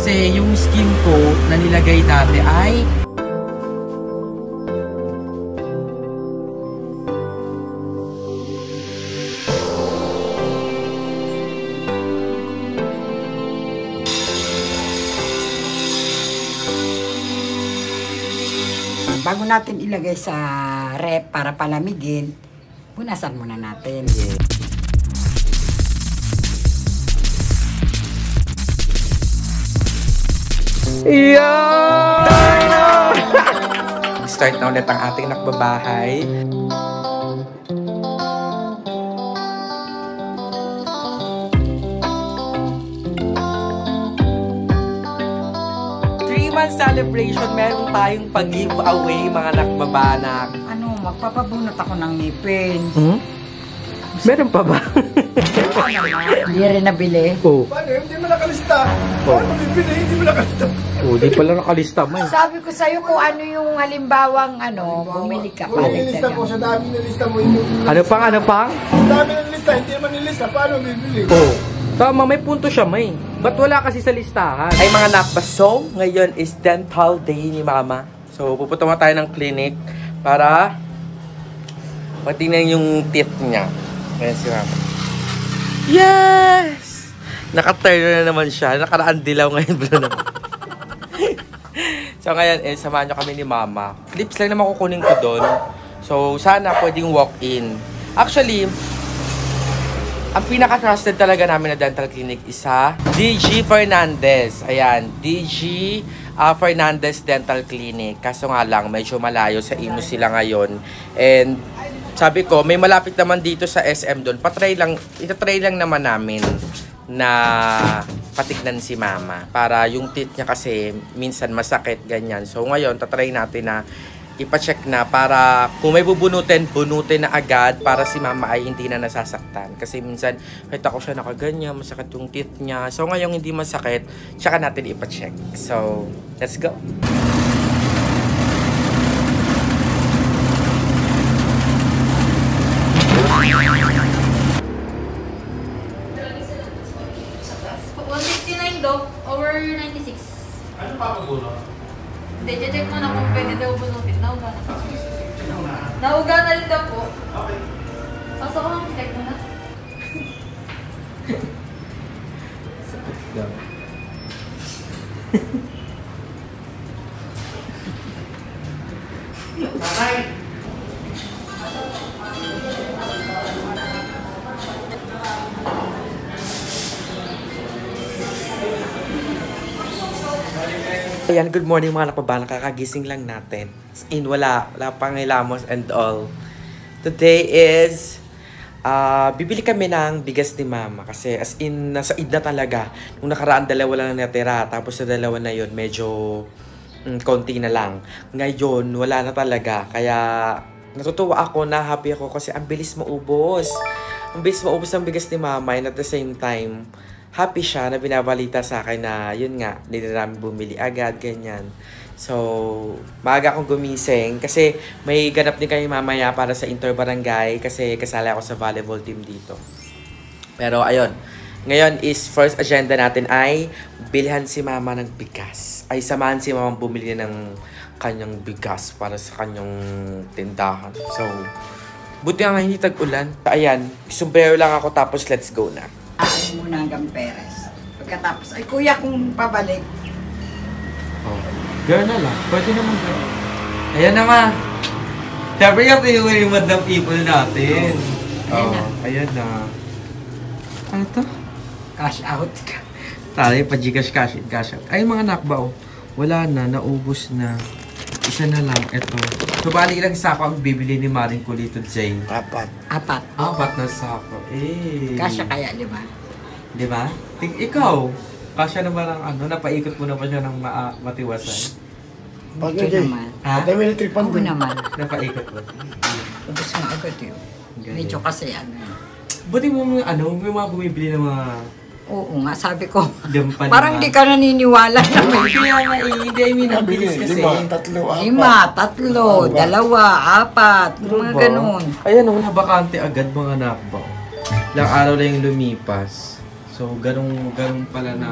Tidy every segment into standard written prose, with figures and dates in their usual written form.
Kasi yung skin ko na nilagay dati ay bago natin ilagay sa rep para palamigin, punasan muna natin. Start na ulit ang ating nakbabahay. Celebration, meron tayong pag-giveaway mga nakbabanak. Ano, magpapabunot ako ng ngipin. Meron pa ba? Hindi rin nabili. Oo. Paano? Hindi mo nakalista. Paano bibili? Hindi mo nakalista. Oo, di pala nakalista mo eh. Sabi ko sa'yo kung ano yung halimbawang bumili ka pa. Kung nilista ko, sa dami na lista mo yung... Ano pang? Sa dami na lista, hindi naman nilista. Paano bibili? Oo. Tama, may punto siya, may. Ba't wala kasi sa listahan? Ay mga nakbaso, ngayon is dental day ni Mama. So, pupunta mo tayo ng clinic para matingnan yung teeth niya. Ayan si Mama. Yes! Naka-turn na naman siya. Nakaraan dilaw ngayon. So, ngayon, samahan nyo kami ni Mama. Clips lang naman kukunin ko doon. So, sana pwedeng walk-in. Actually, ang pinaka-trusted talaga namin na dental clinic isa, DG Fernandez. Ayan, DG Fernandez Dental Clinic. Kaso nga lang, medyo malayo sa Imus sila ngayon. And sabi ko, may malapit naman dito sa SM doon. Itatry lang naman namin na patignan si Mama. Para yung teeth niya kasi minsan masakit, ganyan. So ngayon, tatry natin na ipacheck na para kung may bubunutin na agad para si Mama ay hindi na nasasaktan. Kasi minsan, kita ko siya nakaganyan, masakit yung teeth niya. So, ngayong hindi masakit, tsaka natin ipacheck. So, let's go! $159 over 96. Ano pa magulo? Hindi, check mo na kung pwede daw bunutin. Nauga na. Nauga na rin daw po. Okay. Pasok ko lang, check mo na. Nanay! Ayan, good morning mga nakabala. Kakagising lang natin. Wala pang hilamos and all. Today is, bibili kami ng bigas ni Mama. Kasi as in, nasa id na talaga. Nung nakaraan, dalawa lang natira. Tapos sa dalawa na yun, medyo konti na lang. Ngayon, wala na talaga. Kaya, natutuwa ako, na happy ako kasi ang bilis maubos. Ang bilis maubos ang bigas ni Mama. And at the same time, happy siya na binabalita sa akin na yun nga, hindi na namin bumili agad, ganyan. So, maaga akong gumising kasi may ganap din kami mamaya para sa interbarangay kasi kasali ako sa volleyball team dito. Pero ayun, ngayon is first agenda natin ay bilhan si Mama ng bigas. Ay samahan si Mama bumili ng kanyang bigas para sa kanyang tindahan. So, buti nga hindi tag-ulan. Ayan, sombrero lang ako tapos let's go na. Ano muna hanggang Perez. Pagkatapos, ay kuya kung pabalik. Oh. Girl na lang. Pwede naman girl. Ayan na ma. Siyempre yung madam people natin. Ayan na. Ayan na. Ano to? Cash out. Tayo pa Gcash cash out. Ay mga nakba oh. Wala na. Naubos na. Isa na lang. Ito. So bali ilang sako ang bibili ni Maring Kulito Jane? Apat. Apat na sako. Kasya kaya, di ba? Di ba? Ikaw. Kasya na ba ng ano? Napaikot mo na pa siya ng matiwasan? Ito naman. Ha? At may tripan Oo naman. Napaikot mo. Ubus nga agad yun. Medyo kasi Buti mo may mga bumibili ng mga... Oo nga, sabi ko. Dampan Parang di ka naniniwala na may... Kaya nga hindi, I mean, ang bilis kasi. 5, 3, 4. 5, 3, 2, 4, mga ganun. Ayan o, nabakante agad mga nakba. Ilang araw lang yung lumipas. So, ganun pala na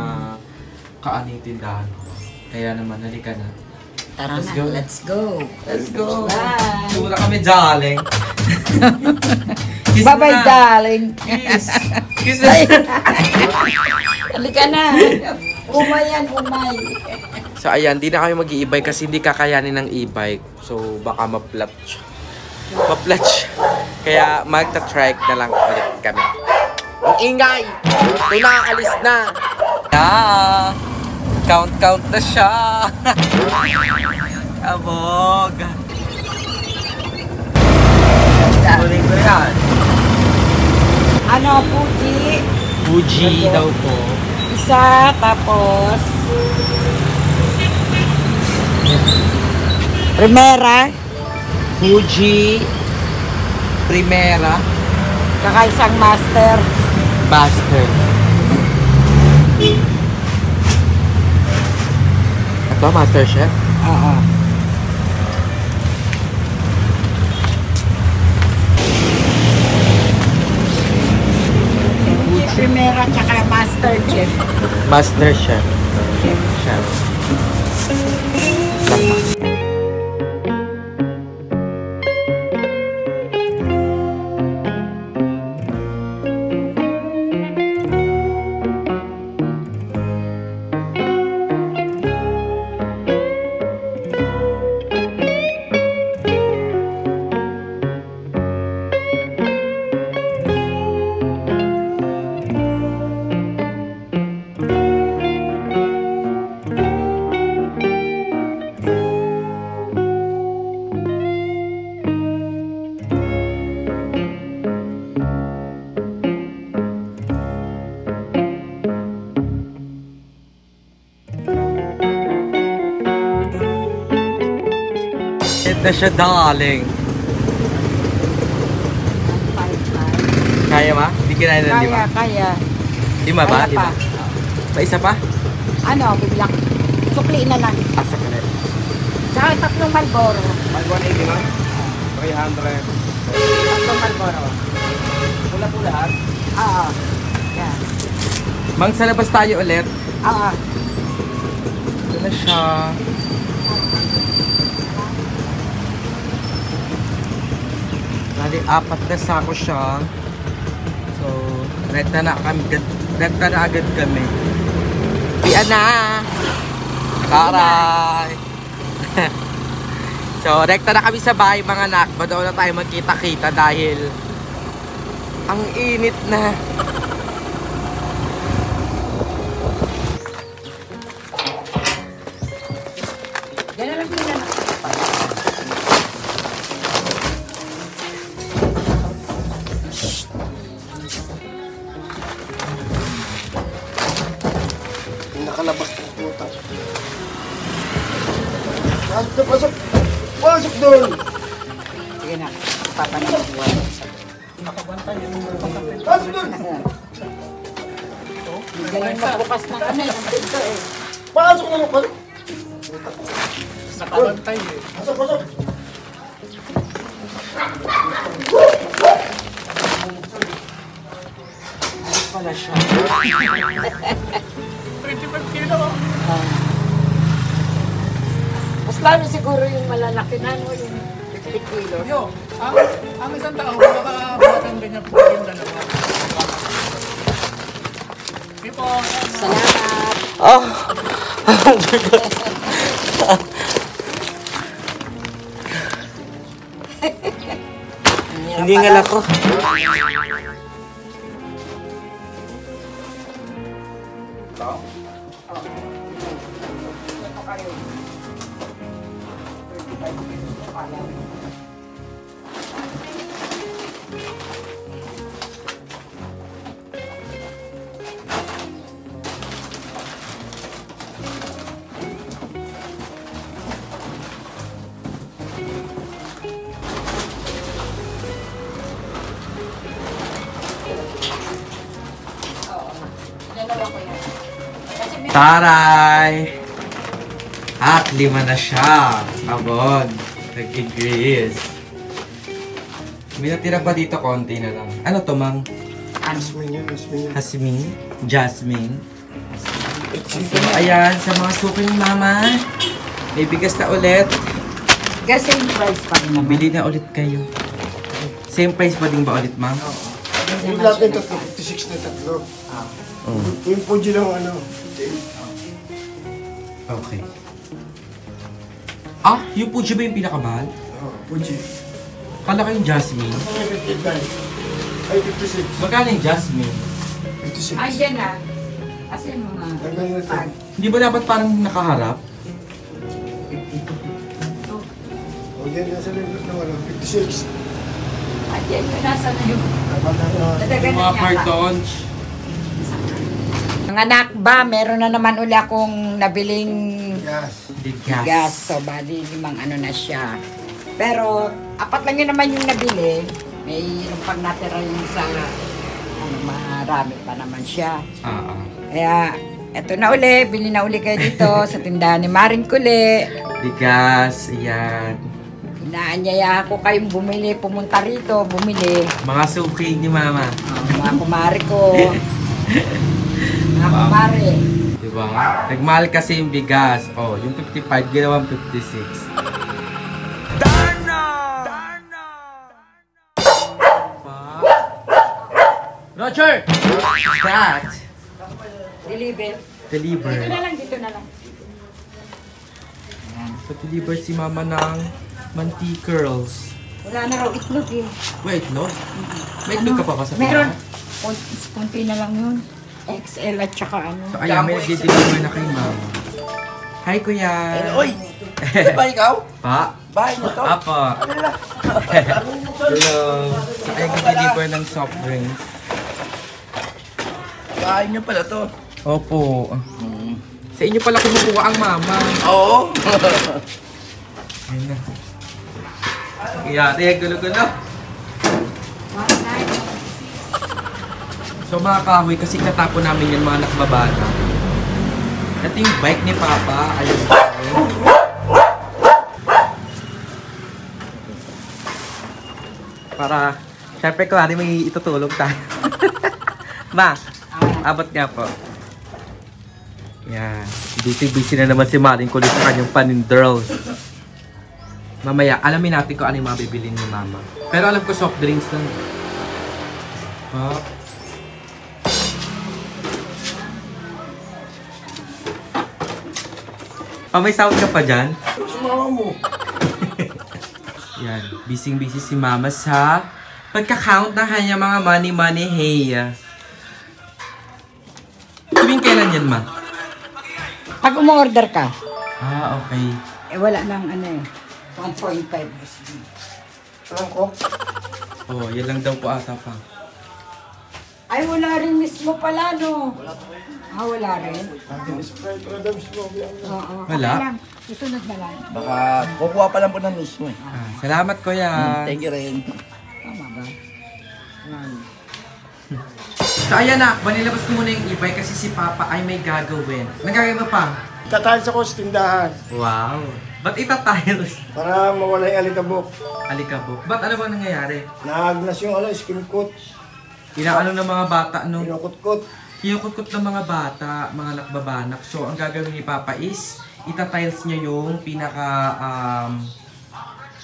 kaaning tindahan ko. Kaya naman, halika na. Tara Let's na, go. let's go. Let's go! Bye! Muna kami, darling. Kiss Bye-bye, mo na. darling. Kiss! Kiss na. Halika na. Umay yan, umay. So ayan, di na kami mag-i-e-bike kasi hindi kakayanin ng e-bike. So baka ma-platch. Kaya magta-trike na lang ulit kami. Ang ingay! Ito na, alis na! Yeah! Count na siya! Abog! Kuling ko yan. Ano, Fuji? Fuji daw po. Isa, tapos... Primera. Fuji Primera Kakaisang master. Master. Ito, Master Chef. Oo. Primera tsaka master chef. Master Chef. Chef. Na siya, darling. Kaya ma? Hindi kinaya ng lima? Kaya. Lima ba? Kaya pa. Lima? Pa isa pa? Ano, biglang sukli na lang. Asa ka na. Tsaka tatlong Marlboro. Malbuan 80 ma'am. 300. Tatlong Marlboro. Pula-pulahan. Oo. Yan. Mang, sa labas tayo ulit. Oo. Ito na siya. Bali, 4 na sako siya. So, rekta na agad kami. Pian na! Taray! So, rekta na kami sa bahay mga anak. Ba't na tayo magkita-kita dahil ang init na. Ganun lang pila na. Nakalabas ng puta. Pasok! Pasok doon! Sige na. Papanin ko. Pasok doon! Ganun magbukas na kami. Pasok na! Pasok! Nakabantay eh. Pasok! Pasok! Pala siya. 25 kilo! Mas lalo siguro yung malalaki na no, yung 50 kilo. Yo, ang isang tao, nakakabatang ganyan po yung dalawa. Pipo! Salamat. Oh! Hindi nga ako. Taray! At 5 na siya. Abog. Nag-grease. May natira pa dito, konti na lang. Ano to, Mang? Jasmine yun, Jasmine yun. Jasmine? Jasmine? Ayan, sa mga suki ni Mama, may bigas na ulit. Kasi yung price pa rin naman. Bili na ulit kayo. Same price pa din ba ulit, Ma'am? Yung lahat ng tatlo, 56 na tatlo. Yung Fuji lang ano. Okay. Ah, yung Fuji ba yung pinakamahal? Fuji. Kala ko yung Jasmine. Ano yung 59? Ay, 56. Magkano yung Jasmine? 56. Ay, dyan na. Kasi yung mga... Hanggang na ito. Hindi ba dapat parang nakaharap? O yan, nasa libro ng ano, 56. Ay, dyan yung nasa na yung... Dapat na Dadagan Yung na mga niya. cartons. Mga anak ba, meron na naman uli akong nabiling Yes. Bigas. gas. So, bali, 5 ano na siya. Pero, 4 lang yun naman yung nabili. May yung pag natira yung sa... Ano, marami pa naman siya. Kaya, eto na uli. Bili na uli kayo dito sa tindahan ni Maring Kuli. Bigas, ayan. Inaanyaya ko kayong bumili, pumunta rito, bumili. Mga suki ni Mama. Mga kumari ko. Mga kumari. Diba? Nagmahal kasi yung bigas. Oh, yung 55, ginawang 56. Roger! What's that? Deliver. Deliver. Dito na lang, dito na lang. So, deliver si Mama ng manti curls. Wala na raw itlog eh. Wait, no? May itlog ka pa ba sa Meron. pinaka? Kunti na lang yun. XL at saka ano. So, ayan, may nag-deliver na kay Mama. Hi, Kuya! Oy! Ba ikaw? Pa? Bahay mo to? Apa? Hello! So, ayan, nag-deliver ng soft drinks. Bahay niyo pala to. Opo. Sa inyo pala kumukuha ang Mama. Oo. Ayun na. Iyate, gulo-gulo. So mga kahoy, kasi katapon namin yan mga nakababata. Ito yung bike ni Papa. Ayun. Para, syempre ko, may itutulong tayo. Ma, abot nga po. Yan. Busy-busy na naman si Maring Kulit sa kanyang panindrolls. Mamaya, alamin natin kung ano yung mga bibilin ni Mama. Pero alam ko soft drinks lang. Oh. May sound ka pa dyan? Sumawa mo. Yan. Busy-busy si Mama sa pagka-count ng kanyang mga money, hey. Tuwing kailan yan, Ma? Pag umorder ka, Ah, okay. wala lang ano eh. 1.5. Alam ko. Oh, yan lang daw po ata pa. Ay, wala rin mismo pala, no? Wala rin? Sprite Adams mo. Oo. Wala? Okay lang. Susunod na lang. Baka kukuha pa lang po ng mismo eh. Salamat, Kuya. Thank you rin. Tama ba? So, ayan na. Manilabas ko muna yung e-bike kasi si Papa ay may gagawin. Nagagawin mo pa? Tatiles ako sa tindahan Wow. Ba't ita-tiles? para mawala yung alikabok. Alikabok. Ba't ano bang nangyayari? Naagnas yung skin coat. Inaano ng mga bata, no? Pinukot-kot. Kinukut-kut ng mga bata, mga nakbabanak. So, ang gagawin ni Papa is, ita-tiles niya yung pinaka,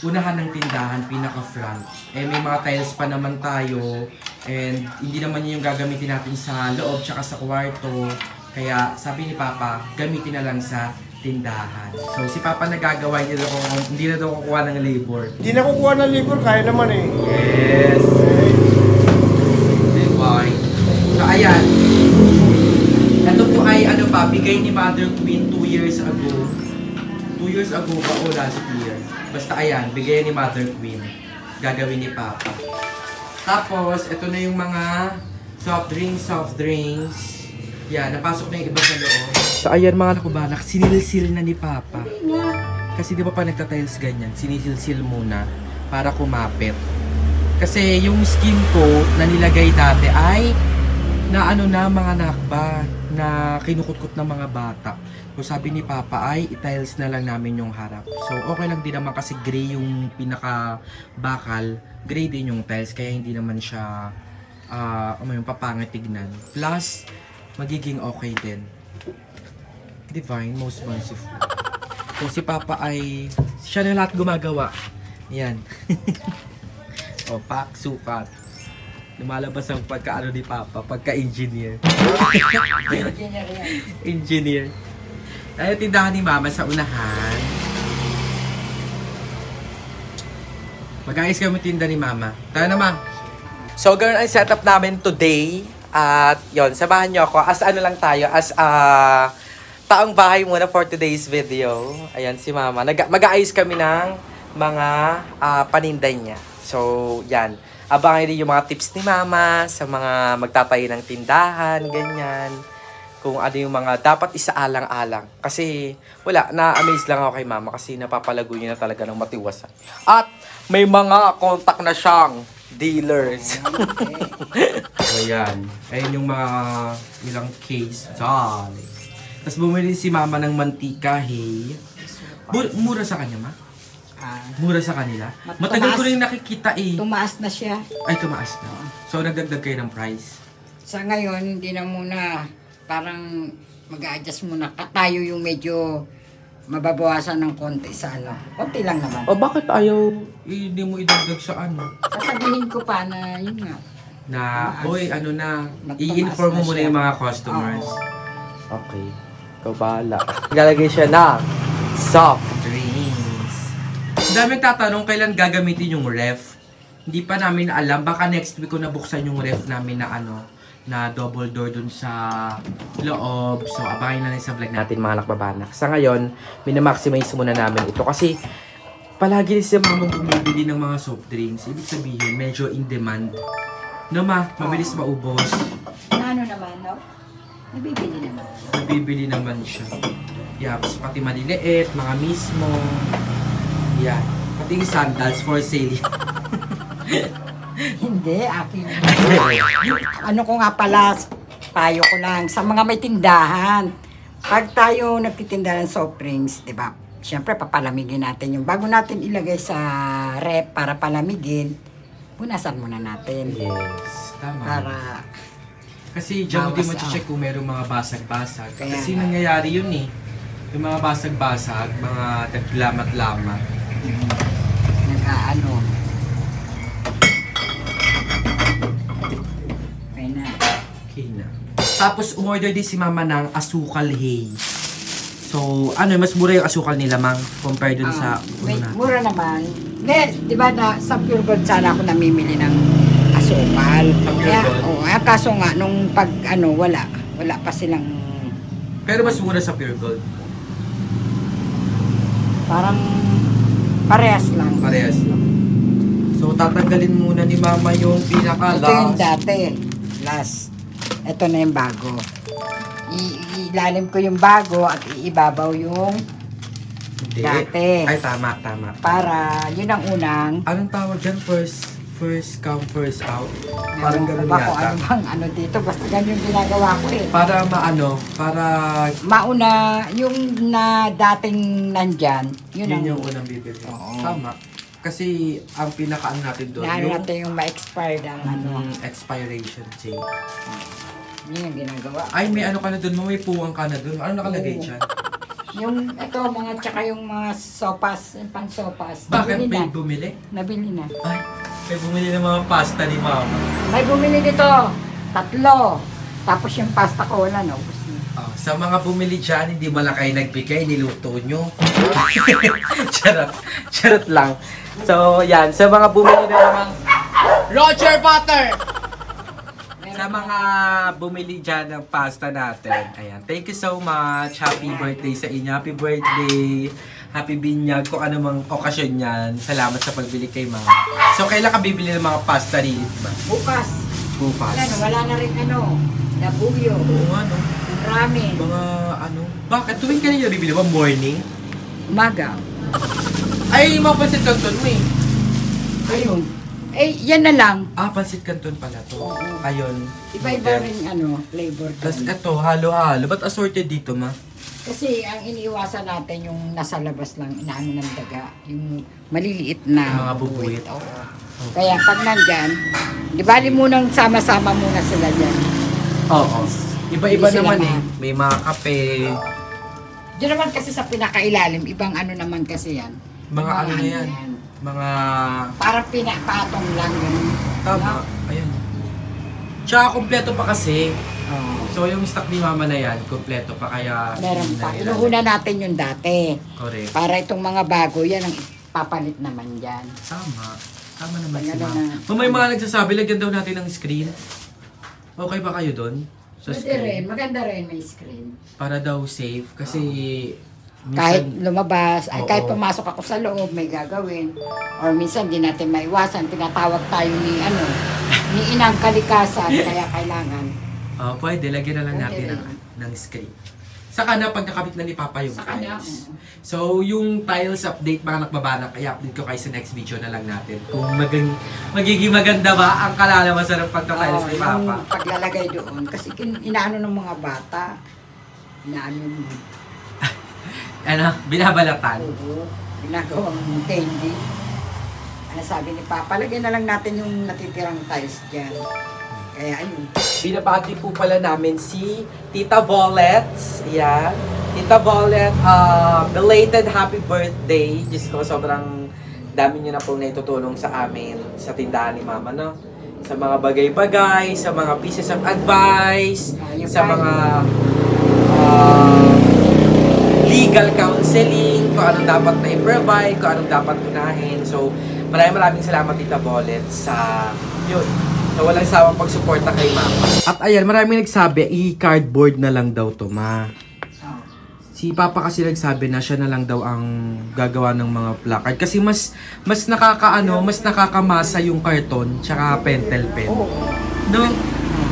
unahan ng tindahan, pinaka-front. Eh, may mga tiles pa naman tayo. And, hindi naman yun yung gagamitin natin sa loob, tsaka sa kwarto. Kaya, sabi ni Papa, gamitin na lang sa tindahan. So, si Papa nagagawa niya daw, hindi na daw kukuha ng labor. Hindi na kukuha ng libur, kaya naman eh. Yes! Diba? So, ayan. Ito po ay, ano pa, bigay ni Mother Queen 2 years ago. 2 years ago ba o last year? Basta ayan, bigay ni Mother Queen. Gagawin ni Papa. Tapos, ito na yung mga soft drinks. Yan, napasok na yung iba sa loob. So, ayan mga nakubanak, sinilsil na ni Papa. Kasi di ba pa nagtatiles ganyan, sinisilsil muna para kumapit. Kasi yung skin coat na nilagay dati ay na ano na mga nakba na kinukutkot ng mga bata. So sabi ni Papa ay i-tiles na lang namin yung harap. So okay lang din naman kasi gray yung pinaka bakal, gray din yung tiles kaya hindi naman siya yung papangit tignan. Plus magiging okay din. Divine, most merciful. Kung si Papa ay, siya na lahat gumagawa. Yan. O, pak, sukat. Lumalabas ang pagka-ano ni Papa, pagka-engineer. Engineer. Tayo tindahan ni Mama sa unahan. Mag-ayos kami tinda ni Mama. Tayo na, Ma'am. So, ganun ang setup namin today. At yon, samahan nyo ako. As ano lang tayo, as taong bahay muna for today's video. Ayan si Mama. Mag-aayos kami ng mga paninday niya. So, yan. Abangan din yung mga tips ni Mama sa mga magtatayo ng tindahan, ganyan. Kung ano yung mga dapat isaalang-alang. Kasi, wala, na-amaze lang ako kay Mama kasi napapalago niya na talaga ng matiwasan. At may mga contact na siyang dealers. Ayan. Ayan yung mga ilang case. Dali. Tapos bumili si Mama ng mantika, hey. Mura sa kanya, Ma? Mura sa kanila? Matagal ko rin nakikita eh. Tumaas na siya. Ay, tumaas na. So, nagdagdag kayo ng price? Sa ngayon, hindi na muna, parang mag-a-adjust muna. Tayo yung medyo mababawasan ng konti sa ano. Konti lang naman. O, bakit ayaw, hindi mo idagdag sa ano? Sasabihin ko pa na, yun nga. Na, oy, ano na, Magtumaas i-inform mo na muna siya. yung mga customers. Oo. Okay. Ikaw bahala. Ilalagay siya na soft drinks. Ang daming tatanong kailan gagamitin yung ref. Hindi pa namin alam. Baka next week ko nabuksan yung ref namin na ano, na double door dun sa loob. So, abangan na rin sa vlog natin mga nakbabanak. Sa ngayon, minamaximize muna namin ito. Kasi, palagi si Mama bumibili ng mga soft drinks. Ibig sabihin, medyo in demand. No, Ma? Mabilis maubos. Ano naman, no? Nabibili naman. Nabibili naman siya. Yaps, pati maliliit, mga mismo. Yan. Pati yung sandals for sale. Hindi, akin. Ano ko nga pala, payo ko lang, sa mga may tindahan, pag tayo nagtitinda ng soft drinks, di ba? Siyempre, papalamigin natin yung bago natin ilagay sa rep para palamigin, punasan muna natin. Yes, tama. Para, Kasi dyan mo din bawas, check kung merong mga basag-basag. Kaya Kasi nga. nangyayari yun eh. Yung mga basag-basag, mga naglamat-lamat. nag-ano. Okay na. Okay na. Tapos umorder din si Mama ng asukal hay. So, ano, mas mura yung asukal nila, Mang, compare dun sa May, natin. mura naman. Di ba na sa Pure Gold sana ako namimili ng asukal. Sa Pure Kaya, Gold? kaso nga, nung pag ano, wala pa silang Pero mas mura sa Pure Gold. parang parehas lang. Parehas lang. So, tatanggalin muna ni Mama yung pinaka-last. Ito yung dati. Last. Ito na yung bago. Ilalim ko yung bago at iibabaw yung Hindi. dati. Ay, tama. para yun ang unang Anong tawag dyan? First come, first out? Parang ganun ba kung yata. ano bang ano dito. Basta ganun yung ginagawa ko eh. Para Mauna, yung na dating nandyan, yun yun ang yung unang bibili. Oo. Tama. Kasi ang pinakaano natin doon, naano yung natin yung ma-expired ang ano. expiration date. Yun ang ginagawa. Ay, may ano ka na doon, may puwang ka na doon. Ano nakalagay Oo. dyan? Yung ito, mga tsaka yung mga sopas, yung pan-sopas. Bakit Nabili may na. bumili? Nabili na. Ay, may bumili ng mga pasta ni Mama. May bumili dito, 3. Tapos yung pasta ko, wala na. Ubus na. Oh, sa mga bumili dyan, hindi mo lang kayo nagbigay, niluto nyo. Charot lang. So, yan. Sa mga bumili na namang Roger Potter! Sa mga bumili dyan ng pasta natin. Ayan. Thank you so much. Happy birthday sa inyo. Happy birthday. Happy binyag. Kung ano mang okasyon yan. Salamat sa pagbili kay Mama. So, kailan ka bibili ng mga pasta rin? Bukas. Bukas. Wala na rin nabuyo, Oo, ano? ramen, Mga ano? Bakit? Tuwing ka nila bibili ba? Morning? umaga. Ay, yung mga pansit canton mo eh. Ayun. Yan na lang. Ah, pansit canton pala to. Ayun. Iba-iba rin flavor. Tapos ito, halo-halo. Ba't assorted dito, Ma? Kasi ang iniiwasan natin yung nasa labas lang, inaano ng daga, yung maliliit na Mga bubuwit. Oo. Kaya pag nandyan, di bali munang sama-sama muna sila dyan. Oo. Iba-iba Hindi sila naman eh. May mga kape, Diyan naman kasi sa pinakailalim, ibang ano naman kasi yan. Mga ano na yan? Mga... Parang pinapatong lang yun. Tama. Ayan. Tsaka kompleto pa kasi. Oh. So yung stock ni mama na yan, kompleto pa kaya... Meron pa. Inuuna natin yung dati. Correct. Para itong mga bago, yan ang papalit naman dyan. Tama. Tama naman si Ano mama. na. May mga nagsasabi, lagyan daw natin ng screen. Okay ba kayo doon? Sa Pwede screen? rin. Maganda rin may screen. Para daw safe. Kasi... Kahit lumabas, ay Oo. kahit pumasok ako sa loob, may gagawin. Or minsan di natin maiwasan, tinatawag tayo ni inang kalikasan, kaya kailangan. Pwede, lagyan na lang natin Pwede ng screen. Saka na pag nakabit na ni Papa yung Saka na, tiles. So, yung tiles update, mga nakbabanak, ay update ko kayo sa next video na lang natin. Kung magiging maganda ba ang kalalabasan ng pagka-tiles ni Papa. Yung paglalagay doon. Kasi inaano ng mga bata, inaano yung Binabalatan. ginagawang candy. Ano sabi ni Papa, lagyan na lang natin yung natitirang tiles dyan. Kaya ayun. Binabati po pala namin si Tita Violet. Yan. Tita Violet, belated happy birthday. Diyos ko, sobrang dami niyo na pong naitutulong sa amin sa tindahan ni Mama, no? Sa mga bagay-bagay, sa mga pieces of advice, sa mga legal counseling, kung anong dapat na i-provide, kung anong dapat unahin. So, maraming salamat Tita Violet sa yun. So, walang sawang pagsuporta kay Mama. At ayan, maraming nagsabi, i-cardboard na lang daw to, Ma. Si Papa kasi nagsabi na siya na lang daw ang gagawa ng mga placard. Kasi mas nakakamasa yung karton, tsaka pentel pen. No?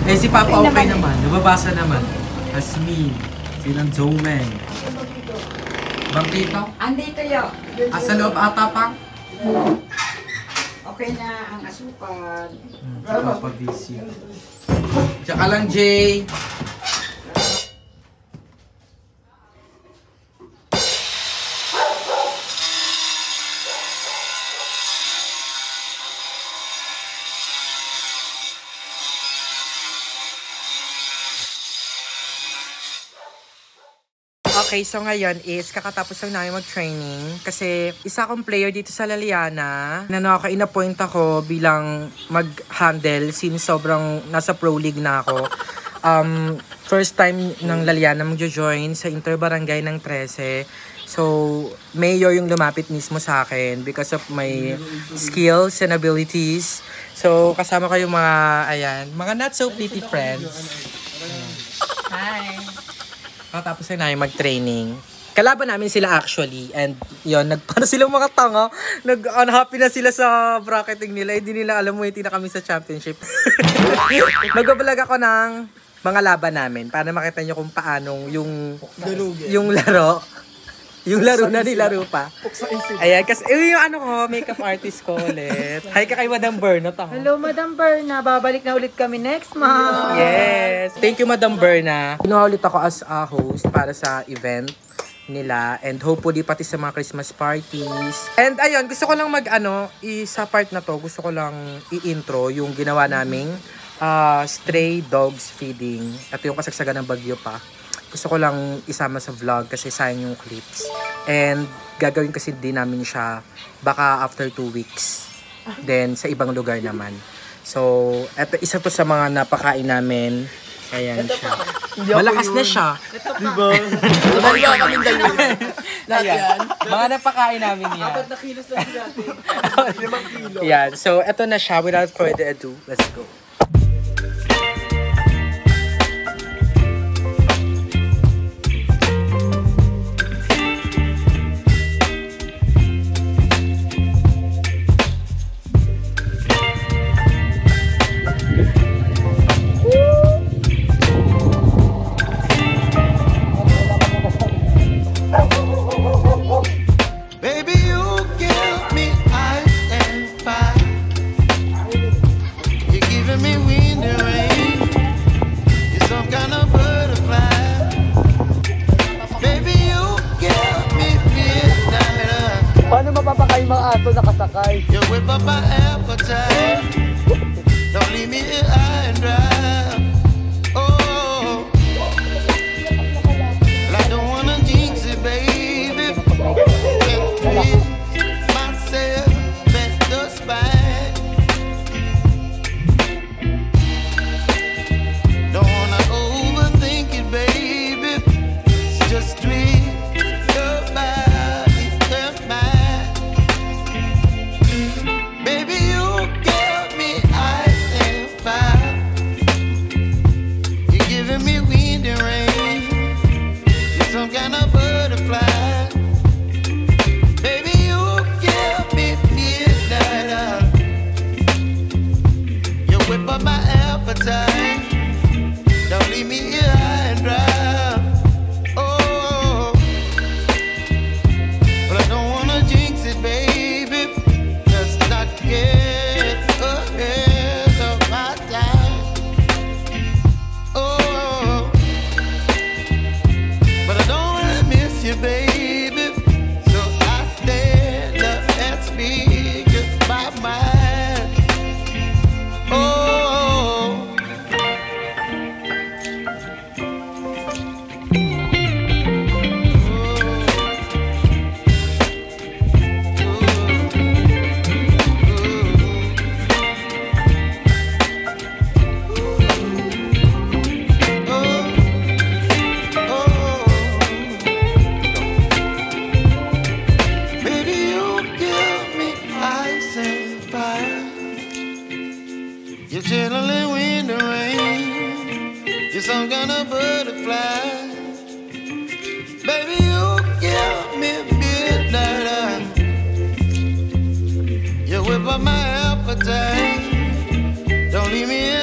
Eh, si Papa okay naman. Nababasa naman. Asmin. Silang Zomeng. Bangkito? Andito yun. Sa loob ata pa? Okay na ang asukal. Pag-busy. Tsaka lang, Jay. Okay, so ngayon is kakatapos lang namin mag-training kasi isa akong player dito sa Laliana na in-appoint ako bilang mag-handle since sobrang nasa pro league na ako. First time ng Laliana mag-join sa Interbarangay ng 13. So, mayor yung lumapit mismo sa akin because of my skills and abilities. So, kasama ko yung mga not so pretty friends. Hi! Tapos na namin mag-training. Kalaban namin sila actually. And yun, para silang mga tanga. Unhappy na sila sa bracketing nila. Hindi nila alam mo, hindi na kami sa championship. Mag-vlog ako ng mga laban namin para makita nyo kung paanong yung laro. Yung laro na nilaro pa. Ayan, kasi yung makeup artist ko ulit. Hi ka kay Madam Berna. Hello, Madam Berna. Babalik na ulit kami next month. Yes. Thank you, Madam Berna. Kinuha ulit ako as a host para sa event nila and hopefully pati sa mga Christmas parties. And ayun, gusto ko lang sa part na to, gusto ko lang i-intro yung ginawa naming stray dogs feeding. Ito yung kasagsagan ng bagyo pa. Gusto ko lang isama sa vlog kasi sayang yung clips. And gagawin kasi din namin siya baka after 2 weeks. Then sa ibang lugar naman. So, isa to sa mga napakain namin. Ayan siya. Malakas na siya. Diba? Dalawa kaming dalawa. Lahat yan. Mga napakain namin yan. 4 na kilos lang natin. 5 kilo. Yan. So, eto na siya. Without further ado, let's go. Paano mapapakain mga aso nakasakay? You whip up my appetite. Don't leave me here high and dry. Oh, well, I don't wanna jinx it, You're chilling in the rain. You're some kind of butterfly. Baby, you give me midnight. You whip up my appetite. Don't leave me